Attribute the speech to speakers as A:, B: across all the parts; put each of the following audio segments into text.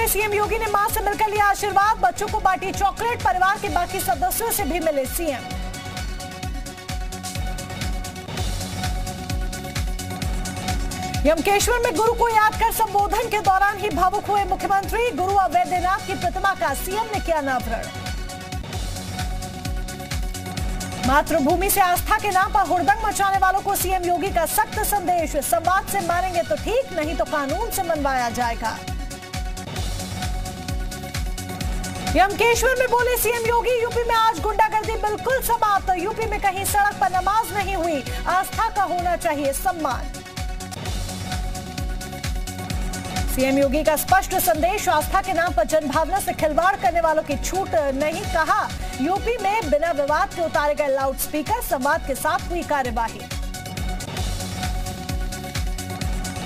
A: में सीएम योगी ने मां से मिलकर लिया आशीर्वाद, बच्चों को बांटी चॉकलेट, परिवार के बाकी सदस्यों से भी मिले सीएम। यमकेश्वर में गुरु को याद कर संबोधन के दौरान ही भावुक हुए मुख्यमंत्री, गुरु अवैधनाथ की प्रतिमा का सीएम ने किया अनावरण। मातृभूमि से आस्था के नाम पर हुड़दंग मचाने वालों को सीएम योगी का सख्त संदेश, संवाद से मारेंगे तो ठीक, नहीं तो कानून से मनवाया जाएगा। यमकेश्वर में बोले सीएम योगी, यूपी में आज गुंडागर्दी बिल्कुल समाप्त, यूपी में कहीं सड़क पर नमाज नहीं हुई, आस्था का होना चाहिए सम्मान। सीएम योगी का स्पष्ट संदेश, आस्था के नाम पर जनभावना से खिलवाड़ करने वालों की छूट नहीं, कहा यूपी में बिना विवाद के उतारे गए लाउडस्पीकर, संवाद के साथ हुई कार्यवाही।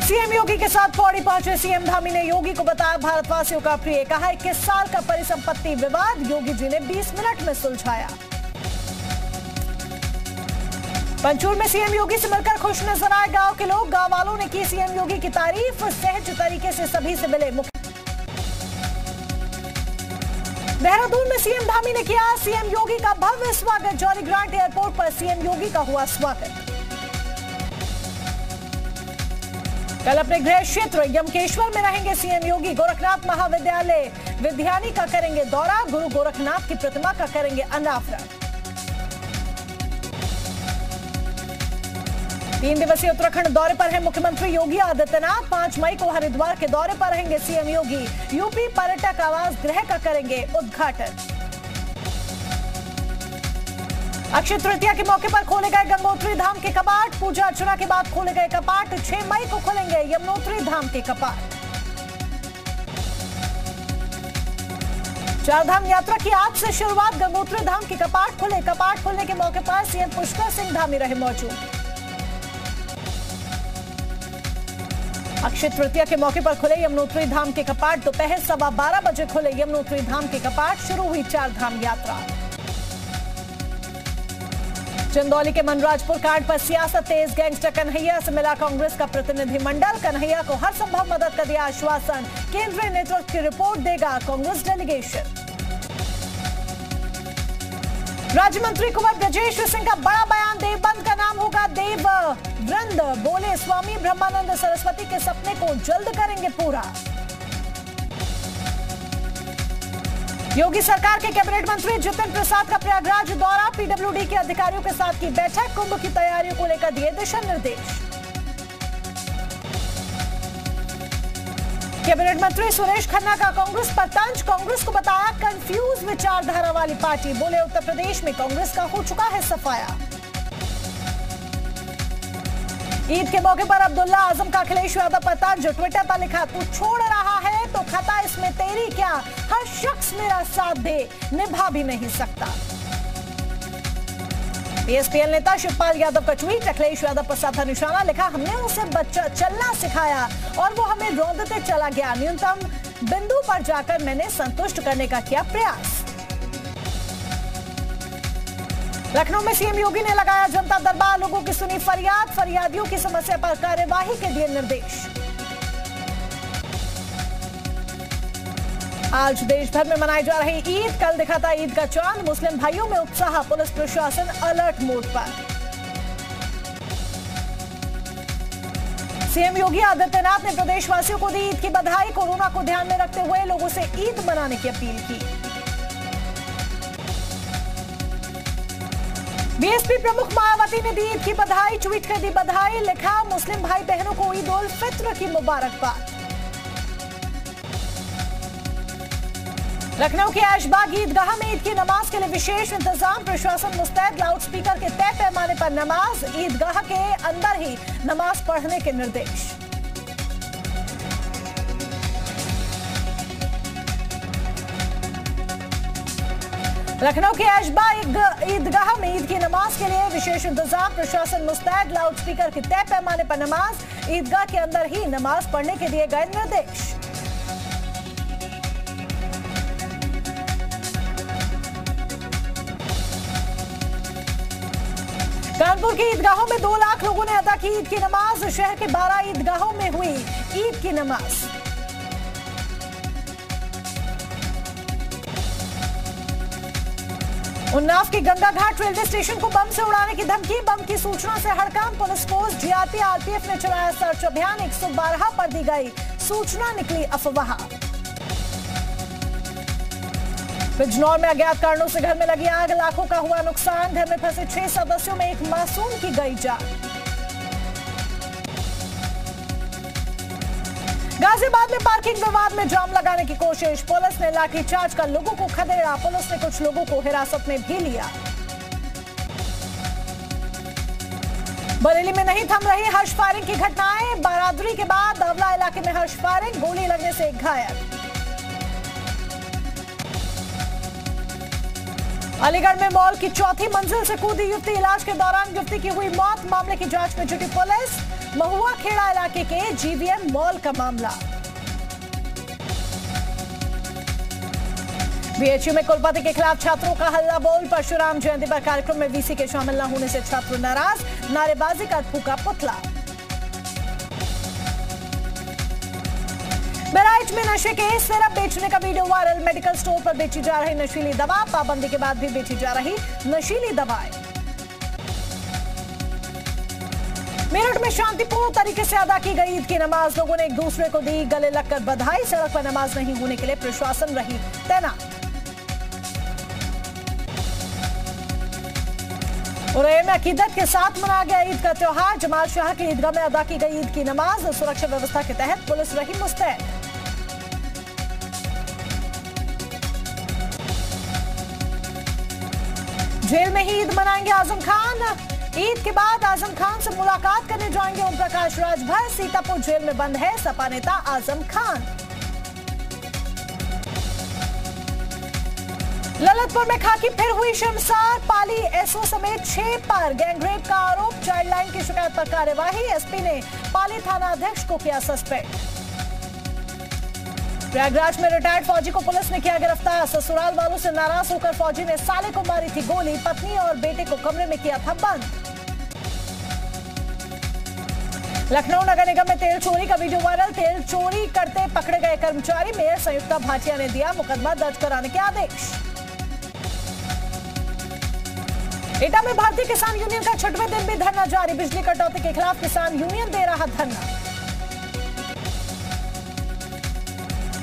A: सीएम योगी के साथ पौड़ी पहुंचे सीएम धामी ने योगी को बताया भारतवासियों का प्रिय, कहा 21 साल का परिसंपत्ति विवाद योगी जी ने 20 मिनट में सुलझाया। पंचूर में सीएम योगी से मिलकर खुश नजर आए गांव के लोग, गांव वालों ने की सीएम योगी की तारीफ, सहज तरीके से सभी से मिले। देहरादून में सीएम धामी ने किया सीएम योगी का भव्य स्वागत, जॉली ग्रांट एयरपोर्ट पर सीएम योगी का हुआ स्वागत। कल अपने गृह क्षेत्र यमकेश्वर में रहेंगे सीएम योगी, गोरखनाथ महाविद्यालय विद्यानी का करेंगे दौरा, गुरु गोरखनाथ की प्रतिमा का करेंगे अनावरण। 3 दिवसीय उत्तराखंड दौरे पर है मुख्यमंत्री योगी आदित्यनाथ, 5 मई को हरिद्वार के दौरे पर रहेंगे सीएम योगी, यूपी पर्यटक आवास गृह का करेंगे उद्घाटन। अक्षय तृतीया के मौके पर खोले गए गंगोत्री धाम के कपाट, पूजा अर्चना के बाद खोले गए कपाट, 6 मई को खुलेंगे यमुनोत्री धाम के कपाट। 4 धाम यात्रा की आज से शुरुआत, गंगोत्री धाम के कपाट खुले, कपाट खुलने के मौके पर सीएम पुष्कर सिंह धामी रहे मौजूद। अक्षय तृतीया के मौके पर खुले यमुनोत्री धाम के कपाट, दोपहर 12:15 बजे खुले यमुनोत्री धाम के कपाट, शुरू हुई 4 धाम यात्रा। चंदौली के मनराजपुर कांड पर सियासत तेज, गैंगस्टर कन्हैया से मिला कांग्रेस का प्रतिनिधिमंडल, कन्हैया को हर संभव मदद का दिया आश्वासन, केंद्रीय नेतृत्व की रिपोर्ट देगा कांग्रेस डेलीगेशन। राज्य मंत्री कुंवर ब्रजेश सिंह का बड़ा बयान, देवबंद का नाम होगा देव वृंद, बोले स्वामी ब्रह्मानंद सरस्वती के सपने को जल्द करेंगे पूरा। योगी सरकार के कैबिनेट मंत्री जितिन प्रसाद का प्रयागराज दौरा, पीडब्ल्यूडी के अधिकारियों के साथ की बैठक, कुंभ की तैयारियों को लेकर दिए दिशा निर्देश। कैबिनेट मंत्री सुरेश खन्ना का कांग्रेस पर तंज, कांग्रेस को बताया कंफ्यूज विचारधारा वाली पार्टी, बोले उत्तर प्रदेश में कांग्रेस का हो चुका है सफाया। ईद के मौके पर अब्दुल्ला आजम का अखिलेश यादव पर तंज, ट्विटर पर लिखा तू छोड़ रहा है तो खता इसमें तेरी क्या, हर शख्स मेरा साथ दे निभा भी नहीं सकता। बीएसपीएल नेता शिवपाल यादव का ट्वीट, अखिलेश यादव पर साधा निशाना, लिखा हमने उसे बच्चा चलना सिखाया और वो हमें रौंदते चला गया, न्यूनतम बिंदु पर जाकर मैंने संतुष्ट करने का किया प्रयास। लखनऊ में सीएम योगी ने लगाया जनता दरबार, लोगों की सुनी फरियाद, फरियादियों की समस्या पर कार्यवाही के दिए निर्देश। आज देश भर में मनाई जा रही ईद, कल दिखा था ईद का चांद, मुस्लिम भाइयों में उत्साह, पुलिस प्रशासन अलर्ट मोड पर। सीएम योगी आदित्यनाथ ने प्रदेशवासियों को दी ईद की बधाई, कोरोना को ध्यान में रखते हुए लोगों से ईद मनाने की अपील की। बीएसपी प्रमुख मायावती ने दी ईद की बधाई, ट्वीट कर दी बधाई, लिखा मुस्लिम भाई बहनों को ईद उल फित्र की मुबारकबाद। लखनऊ के ऐशबाग ईदगाह में ईद की नमाज के लिए विशेष इंतजाम, प्रशासन मुस्तैद, लाउडस्पीकर के तय पैमाने पर नमाज, ईदगाह के अंदर ही नमाज पढ़ने के निर्देश। लखनऊ के ऐशबाग ईदगाह में ईद की नमाज के लिए विशेष इंतजाम, प्रशासन मुस्तैद, लाउडस्पीकर के तय पैमाने पर नमाज, ईदगाह के अंदर ही नमाज पढ़ने के दिए गए निर्देश। कानपुर की ईदगाहों में 2 लाख लोगों ने अदा की ईद की नमाज, शहर के 12 ईदगाहों में हुई ईद की नमाज। उन्नाव के गंगा घाट रेलवे स्टेशन को बम से उड़ाने की धमकी, बम की सूचना से हड़कंप, पुलिस फोर्स जीआरपी आरपीएफ ने चलाया सर्च अभियान, 112 पर दी गई सूचना, निकली अफवाह। बिजनौर में अज्ञात कारणों से घर में लगी आग, लाखों का हुआ नुकसान, घर में फंसे 6 सदस्यों में एक मासूम की गई जान। गाजियाबाद में पार्किंग विवाद में जाम लगाने की कोशिश, पुलिस ने लाठीचार्ज कर लोगों को खदेड़ा, पुलिस ने कुछ लोगों को हिरासत में भी लिया। बरेली में नहीं थम रही हर्ष फायरिंग की घटनाएं, बारादरी के बाद अवला इलाके में हर्ष फायरिंग, गोली लगने से एक घायल। अलीगढ़ में मॉल की चौथी मंजिल से कूदी युवती, इलाज के दौरान युवती की हुई मौत, मामले की जांच में जुटी पुलिस। महुआ खेड़ा इलाके के जीवीएम मॉल का मामला। बीएचयू में कुलपति के खिलाफ छात्रों का हल्ला बोल, परशुराम जयंती पर कार्यक्रम में वीसी के शामिल न होने से छात्र नाराज, नारेबाजी कर फूका पुतला। बहराइच में नशे के सिरप बेचने का वीडियो वायरल, मेडिकल स्टोर पर बेची जा रही नशीली दवा, पाबंदी के बाद भी बेची जा रही नशीली दवाएं। मेरठ में शांतिपूर्ण तरीके से अदा की गई ईद की नमाज, लोगों ने एक दूसरे को दी गले लगकर बधाई, सड़क पर नमाज नहीं होने के लिए प्रशासन रही तैनात। उरैया में अकीदत के साथ मनाया गया ईद का त्योहार, जमाल शाह की ईदगाह में अदा की गई ईद की नमाज, सुरक्षा व्यवस्था के तहत पुलिस रही मुस्तैद। जेल में ही ईद मनाएंगे आजम खान, ईद के बाद आजम खान से मुलाकात करने जाएंगे ओम प्रकाश राजभर, सीतापुर जेल में बंद है सपा नेता आजम खान। ललितपुर में खाकी फिर हुई शर्मसार, पाली एसओ समेत 6 पर गैंगरेप का आरोप, चाइल्ड लाइन की शिकायत पर कार्यवाही, एसपी ने पाली थाना अध्यक्ष को किया सस्पेंड। प्रयागराज में रिटायर्ड फौजी को पुलिस ने किया गिरफ्तार, ससुराल वालों से नाराज होकर फौजी ने साले को मारी थी गोली, पत्नी और बेटे को कमरे में किया था बंद। लखनऊ नगर निगम में तेल चोरी का वीडियो वायरल, तेल चोरी करते पकड़े गए कर्मचारी, मेयर संयुक्ता भाटिया ने दिया मुकदमा दर्ज कराने के आदेश। एटा में भारतीय किसान यूनियन का 6वें दिन भी धरना जारी, बिजली कटौती के खिलाफ किसान यूनियन दे रहा धरना।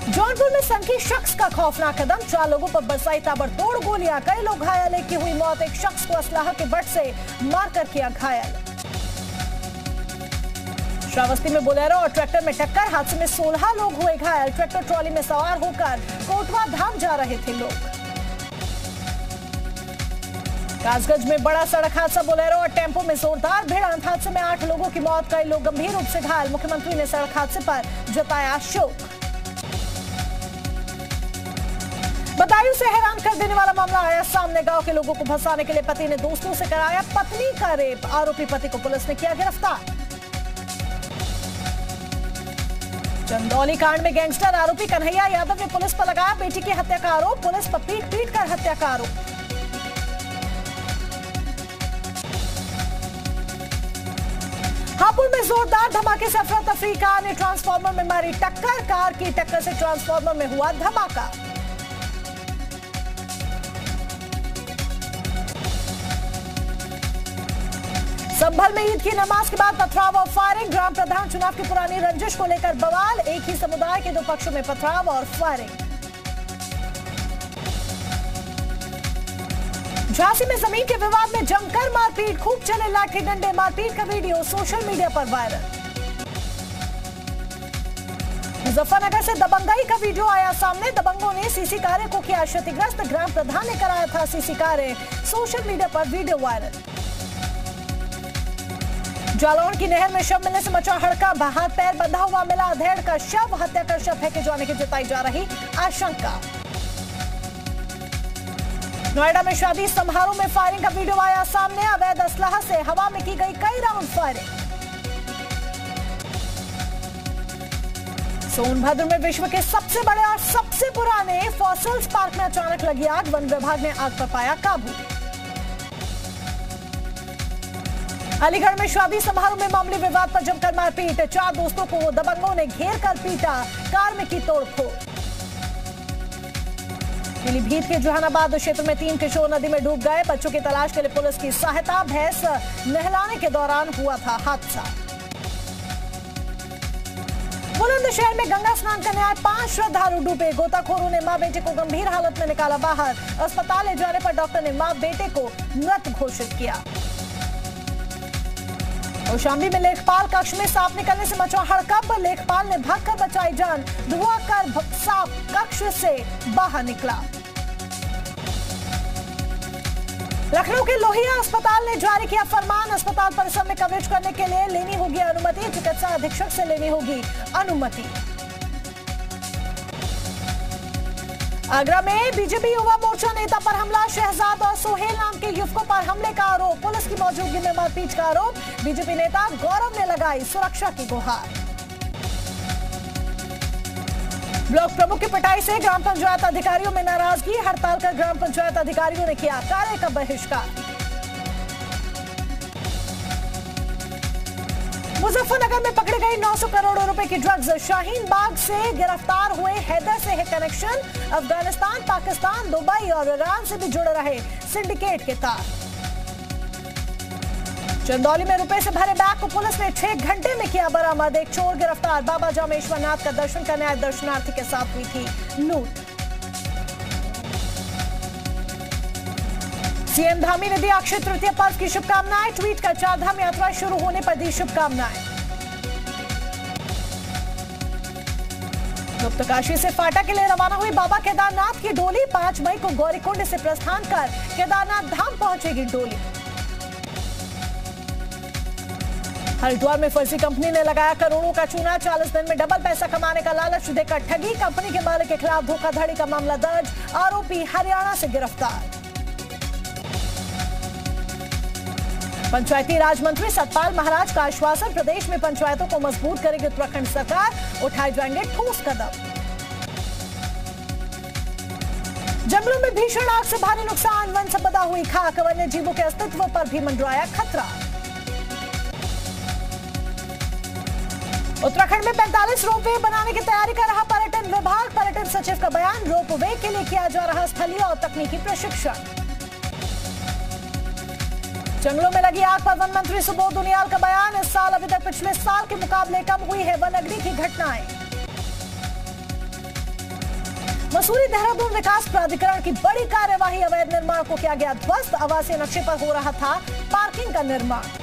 A: जौनपुर में संख्यी शख्स का खौफनाक कदम, 4 लोगों पर बरसाई ताबड़तोड़ गोलियां, कई लोग घायल, एक की हुई मौत, एक शख्स को असलाह के बट से मारकर किया घायल। श्रावस्ती में बोलेरो और ट्रैक्टर में टक्कर, हादसे में 16 लोग हुए घायल, ट्रैक्टर ट्रॉली में सवार होकर कोटवा धाम जा रहे थे लोग। कासगंज में बड़ा सड़क हादसा, बोलेरो और टेम्पो में जोरदार भिड़ंत, हादसे में 8 लोगों की मौत, कई लोग गंभीर रूप से घायल, मुख्यमंत्री ने सड़क हादसे पर जताया शोक। बदायूं से हैरान कर देने वाला मामला आया सामने, गांव के लोगों को फंसाने के लिए पति ने दोस्तों से कराया पत्नी का रेप, आरोपी पति को पुलिस ने किया गिरफ्तार। चंदौली कांड में गैंगस्टर आरोपी कन्हैया यादव ने पुलिस पर लगाया बेटी की हत्या का आरोप, पुलिस पर पीट कर हत्या का आरोप। हापुड़ में जोरदार धमाके से अफरा तफरी, कार ने ट्रांसफार्मर में मारी टक्कर, कार की टक्कर से ट्रांसफार्मर में हुआ धमाका। संभल में ईद की नमाज के बाद पथराव और फायरिंग, ग्राम प्रधान चुनाव की पुरानी रंजिश को लेकर बवाल, एक ही समुदाय के 2 पक्षों में पथराव और फायरिंग। झांसी में जमीन के विवाद में जमकर मारपीट, खूब चले लाठी डंडे, मारपीट का वीडियो सोशल मीडिया पर वायरल। मुजफ्फरनगर से दबंगई का वीडियो आया सामने, दबंगों ने सीसी कार्य को किया क्षतिग्रस्त, ग्राम प्रधान ने कराया था सीसी कार्य, सोशल मीडिया पर वीडियो वायरल। जालौन की नहर में शव मिलने से मचा हड़कंप, हाथ पैर बंधा हुआ मिला अधेड़ का शव, हत्या कर शव फेंके जाने की जताई जा रही आशंका। नोएडा में शादी समारोह में फायरिंग का वीडियो आया सामने, अवैध असलाह से हवा में की गई कई राउंड फायरिंग। सोनभद्र में विश्व के सबसे बड़े और सबसे पुराने फॉसिल्स पार्क में अचानक लगी आग, वन विभाग ने आग पर पाया काबू। अलीगढ़ में शादी समारोह में मामूली विवाद पर जमकर मारपीट, 4 दोस्तों को दबंगों ने घेर कर पीटा, कार में की तोड़फोड़। पीलीभीत के जहानाबाद क्षेत्र में 3 किशोर नदी में डूब गए। बच्चों की तलाश के लिए पुलिस की सहायता। भैंस नहलाने के दौरान हुआ था हादसा। बुलंदशहर में गंगा स्नान करने आए 5 श्रद्धालु डूबे। गोताखोरों ने मां बेटे को गंभीर हालत में निकाला बाहर। अस्पताल ले जाने पर डॉक्टर ने मां बेटे को मृत घोषित किया। कौशाम्बी में लेखपाल कक्ष में सांप निकलने से मचा हड़कंप। लेखपाल ने भागकर बचाई जान। धुआं कर सांप कक्ष से बाहर निकला। लखनऊ के लोहिया अस्पताल ने जारी किया फरमान। अस्पताल परिसर में कवरेज करने के लिए लेनी होगी अनुमति। चिकित्सा अधीक्षक से लेनी होगी अनुमति। आगरा में बीजेपी युवा मोर्चा नेता पर हमला। शहजाद और सोहेल नाम के युवकों पर हमले का आरोप। पुलिस की मौजूदगी में मारपीट का आरोप। बीजेपी नेता गौरव ने लगाई सुरक्षा की गुहार। ब्लॉक प्रमुख की पिटाई से ग्राम पंचायत अधिकारियों में नाराजगी। हड़ताल कर ग्राम पंचायत अधिकारियों ने किया कार्य का बहिष्कार। मुजफ्फरनगर में पकड़ी गई 900 करोड़ रुपए की ड्रग्स। शाहीन बाग से गिरफ्तार हुए हैदर से है कनेक्शन। अफगानिस्तान, पाकिस्तान, दुबई और ईरान से भी जुड़ रहे सिंडिकेट के तार। चंदौली में रुपए से भरे बैग को पुलिस ने 6 घंटे में किया बरामद। एक चोर गिरफ्तार। बाबा जामेश्वर नाथ का दर्शन करने आए दर्शनार्थी के साथ हुई थी लूट। सीएम धामी ने दिया अक्षय तृतीया पर्व की शुभकामनाएं। ट्वीट कर चारधाम यात्रा शुरू होने पर दी शुभकामनाएं। गुप्तकाशी से फाटा के लिए रवाना हुई बाबा केदारनाथ की डोली। 5 मई को गौरीकुंड से प्रस्थान कर केदारनाथ धाम पहुंचेगी डोली। हरिद्वार में फर्जी कंपनी ने लगाया करोड़ों का चूना। 40 दिन में डबल पैसा कमाने का लालच देकर ठगी। कंपनी के मालिक के खिलाफ धोखाधड़ी का मामला दर्ज। आरोपी हरियाणा से गिरफ्तार। पंचायती राज मंत्री सतपाल महाराज का आश्वासन। प्रदेश में पंचायतों को मजबूत करेगी उत्तराखंड सरकार। उठाए जाएंगे ठोस कदम। जंगलों में भीषण आग से भारी नुकसान। वन संपदा हुई खाक। वन्य जीवों के अस्तित्व पर भी मंडराया खतरा। उत्तराखंड में 45 रोपवे बनाने की तैयारी कर रहा पर्यटन विभाग। पर्यटन सचिव का बयान। रोपवे के लिए किया जा रहा स्थलीय और तकनीकी प्रशिक्षण। जंगलों में लगी आग पर वन मंत्री सुबोध उनियाल का बयान। इस साल अभी तक पिछले साल के मुकाबले कम हुई है वन अग्नि की घटनाएं। मसूरी देहरादून विकास प्राधिकरण की बड़ी कार्यवाही। अवैध निर्माण को किया गया ध्वस्त। आवासीय नक्शे पर हो रहा था पार्किंग का निर्माण।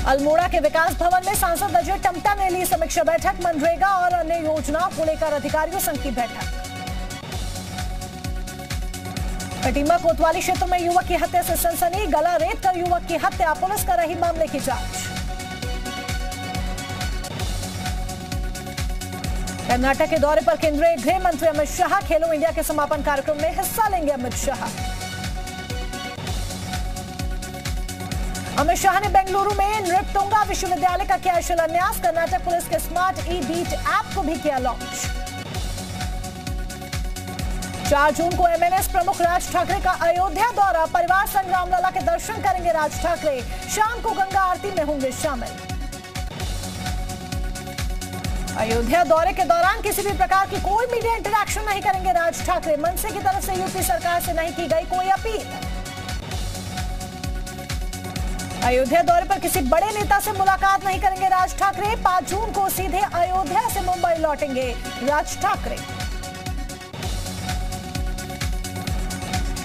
A: अल्मोड़ा के विकास भवन में सांसद अजय टम्टा ने ली समीक्षा बैठक। मनरेगा और अन्य योजनाओं को लेकर अधिकारियों संग की बैठक। कटिम्बा कोतवाली क्षेत्र में युवक की हत्या से सनसनी। गला रेत कर युवक की हत्या। पुलिस कर रही मामले की जांच। कर्नाटक के दौरे पर केंद्रीय गृह मंत्री अमित शाह। खेलो इंडिया के समापन कार्यक्रम में हिस्सा लेंगे अमित शाह। अमित शाह ने बेंगलुरु में नृपतुंगा विश्वविद्यालय का किया शिलान्यास। कर्नाटक पुलिस के स्मार्ट ई-बीट ऐप को भी किया लॉन्च। 4 जून को एमएनएस प्रमुख राज ठाकरे का अयोध्या दौरा। परिवार संग रामलला के दर्शन करेंगे राज ठाकरे। शाम को गंगा आरती में होंगे शामिल। अयोध्या दौरे के दौरान किसी भी प्रकार की कोई मीडिया इंटरैक्शन नहीं करेंगे राज ठाकरे। मनसे की तरफ से यूपी सरकार से नहीं की गई कोई अपील। अयोध्या दौरे पर किसी बड़े नेता से मुलाकात नहीं करेंगे राज ठाकरे। 5 जून को सीधे अयोध्या से मुंबई लौटेंगे राज ठाकरे।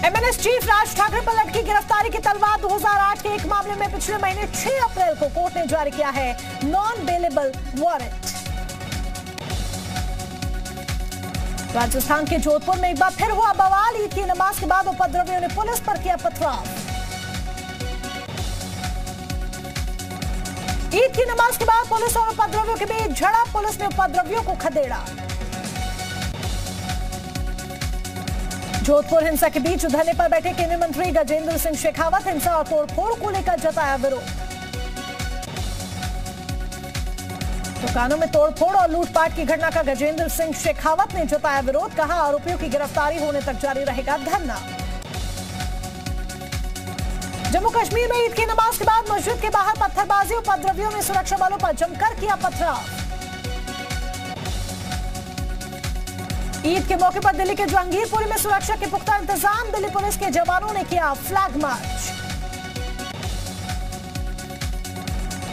A: एमएनएस चीफ राज ठाकरे पर लटकी गिरफ्तारी की तलवार। 2008 के एक मामले में पिछले महीने 6 अप्रैल को कोर्ट ने जारी किया है नॉन बेलेबल वारंट। राजस्थान के जोधपुर में एक बार फिर हुआ बवाल। ईद की नमाज के बाद उपद्रवियों ने पुलिस पर किया पथराव। ईद की नमाज के बाद पुलिस और उपद्रवियों के बीच झड़प। पुलिस ने उपद्रवियों को खदेड़ा। जोधपुर हिंसा के बीच धरने पर बैठे केंद्रीय मंत्री गजेंद्र सिंह शेखावत हिंसा और तोड़फोड़ को लेकर जताया विरोध। दुकानों में तोड़फोड़ और लूटपाट की घटना का गजेंद्र सिंह शेखावत ने जताया विरोध। कहा आरोपियों की गिरफ्तारी होने तक जारी रहेगा धरना। जम्मू कश्मीर में ईद की नमाज के बाद मस्जिद के बाहर पत्थरबाजी। उपद्रवियों ने सुरक्षा बलों पर जमकर किया पथराव। ईद के मौके पर दिल्ली के जहांगीरपुरी में सुरक्षा के पुख्ता इंतजाम। दिल्ली पुलिस के जवानों ने किया फ्लैग मार्च।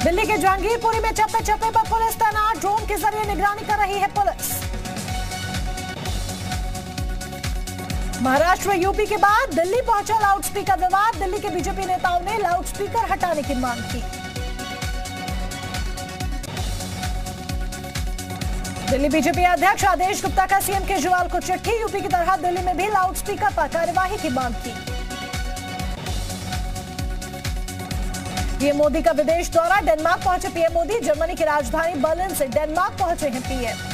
A: दिल्ली के जहांगीरपुरी में चप्पे चप्पे पर पुलिस तैनात। ड्रोन के जरिए निगरानी कर रही है पुलिस। महाराष्ट्र व यूपी के बाद दिल्ली पहुंचा लाउडस्पीकर विवाद। दिल्ली के बीजेपी नेताओं ने लाउडस्पीकर हटाने की मांग की। दिल्ली बीजेपी अध्यक्ष आदेश गुप्ता का सीएम केजरीवाल को चिट्ठी। यूपी की तरह दिल्ली में भी लाउडस्पीकर पर कार्यवाही की मांग की। पीएम मोदी का विदेश दौरा। डेनमार्क पहुंचे पीएम मोदी। जर्मनी की राजधानी बर्लिन से डेनमार्क पहुंचे हैं पीएम।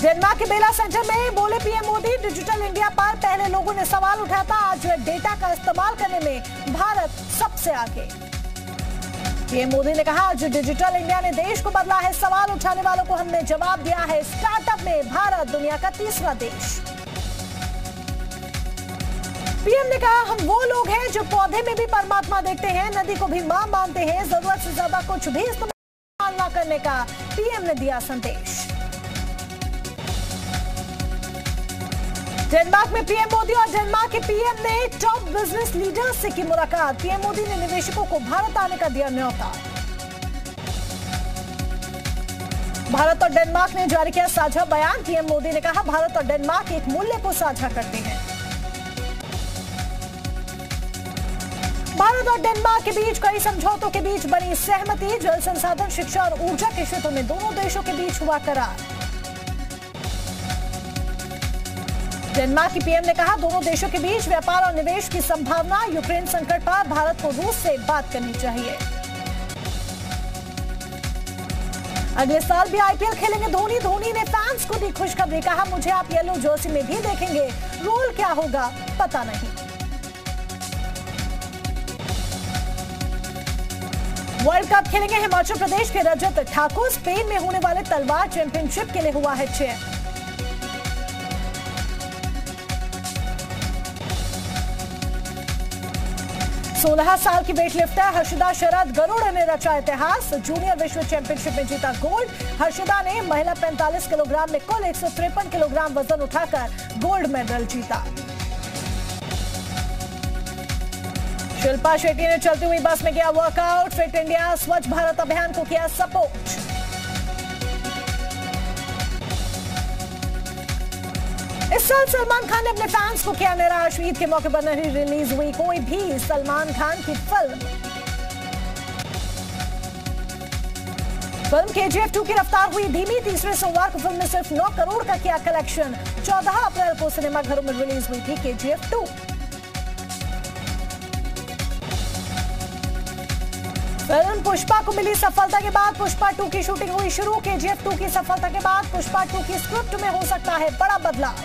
A: डेनमार्क के बेला सेंटर में बोले पीएम मोदी, डिजिटल इंडिया पर पहले लोगों ने सवाल उठाया था, आज डेटा का इस्तेमाल करने में भारत सबसे आगे। पीएम मोदी ने कहा, आज डिजिटल इंडिया ने देश को बदला है, सवाल उठाने वालों को हमने जवाब दिया है। स्टार्टअप में भारत दुनिया का तीसरा देश। पीएम ने कहा, हम वो लोग हैं जो पौधे में भी परमात्मा देखते हैं, नदी को भी मां मानते हैं, जरूरत से ज्यादा कुछ भी इस्तेमाल न करने का पीएम ने दिया संदेश। डेनमार्क में पीएम मोदी और डेनमार्क के पीएम ने टॉप बिजनेस लीडर्स से की मुलाकात। पीएम मोदी ने निवेशकों को भारत आने का दिया न्योता। भारत और डेनमार्क ने जारी किया साझा बयान। पीएम मोदी ने कहा, भारत और डेनमार्क एक मूल्य को साझा करते हैं। भारत और डेनमार्क के बीच कई समझौतों के बीच बनी सहमति। जल संसाधन, शिक्षा और ऊर्जा के क्षेत्रों में दोनों देशों के बीच हुआ करार। डेनमार्क की पीएम ने कहा, दोनों देशों के बीच व्यापार और निवेश की संभावना। यूक्रेन संकट पर भारत को रूस से बात करनी चाहिए। अगले साल भी आईपीएल खेलेंगे धोनी। धोनी ने फैंस को दी खुशखबरी। कहा, मुझे आप येलो जर्सी में भी देखेंगे, रोल क्या होगा पता नहीं। वर्ल्ड कप खेलेंगे हिमाचल प्रदेश के रजत ठाकुर। स्पेन में होने वाले तलवार चैंपियनशिप के लिए हुआ है चयन। सोलह साल की वेटलिफ्टर हर्षिदा शरद गरुड़ ने रचा इतिहास। जूनियर विश्व चैंपियनशिप में जीता गोल्ड। हर्षिदा ने महिला 45 किलोग्राम में कुल 153 किलोग्राम वजन उठाकर गोल्ड मेडल जीता। शिल्पा शेट्टी ने चलती हुई बस में किया वर्कआउट। फिट इंडिया स्वच्छ भारत अभियान को किया सपोर्ट। इस साल सलमान खान ने अपने फैंस को किया निराश। ईद के मौके पर नहीं रिलीज हुई कोई भी सलमान खान की फिल्म। फिल्म केजीएफ 2 की रफ्तार हुई धीमी। तीसरे सोमवार को फिल्म ने सिर्फ 9 करोड़ का किया कलेक्शन। 14 अप्रैल को सिनेमाघरों में रिलीज हुई थी केजीएफ 2। फिल्म पुष्पा को मिली सफलता के बाद पुष्पा 2 की शूटिंग हुई शुरू। केजीएफ 2 की सफलता के बाद पुष्पा 2 की स्क्रिप्ट में हो सकता है बड़ा बदलाव।